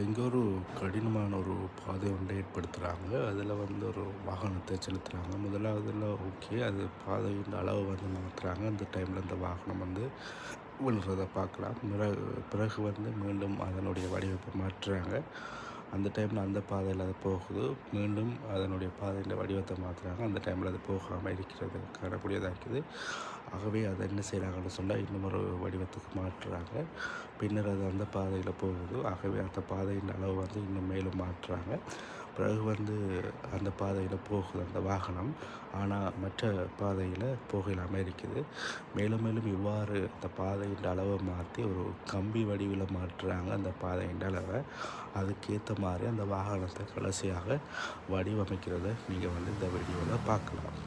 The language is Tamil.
இங்கே ஒரு கடினமான ஒரு பாதை ஒன்றை ஏற்படுத்துகிறாங்க. அதில் வந்து ஒரு வாகனத்தை செலுத்துகிறாங்க. முதலாவதுல ஓகே, அது பாதையின் அளவை வந்து மாற்றுறாங்க. அந்த டைமில் அந்த வாகனம் வந்து விழுறதை பார்க்கலாம். பிறகு வந்து மீண்டும் அதனுடைய வடிவமைப்பை மாற்றுறாங்க. அந்த டைமில் அந்த பாதையில் அது போகுது. மீண்டும் அதனுடைய பாதையின் வடிவத்தை மாற்றுறாங்க. அந்த டைமில் அது போகாமல் இருக்கிறது காணக்கூடியதாக இருக்குது. ஆகவே அதை என்ன செய்கிறாங்கன்னு சொன்னால், இன்னும் ஒரு வடிவத்துக்கு மாற்றுறாங்க. பின்னர் அது அந்த பாதையில் போகுது. ஆகவே அந்த பாதையின் அளவு வந்து இன்னும் மேலும் மாற்றுறாங்க. பிறகு வந்து அந்த பாதையில் போகுது அந்த வாகனம். ஆனால் மற்ற பாதையில் போகலாமல் இருக்குது. மேலும் மேலும் இவ்வாறு அந்த பாதையின் அளவை மாற்றி ஒரு கம்பி வடிவில் மாற்றுறாங்க அந்த பாதையின் அளவை. அதுக்கேற்ற மாதிரி அந்த வாகனத்தை கடைசியாக வடிவமைக்கிறத நீங்கள் வந்து இந்த வீடியோவில் பார்க்கலாம்.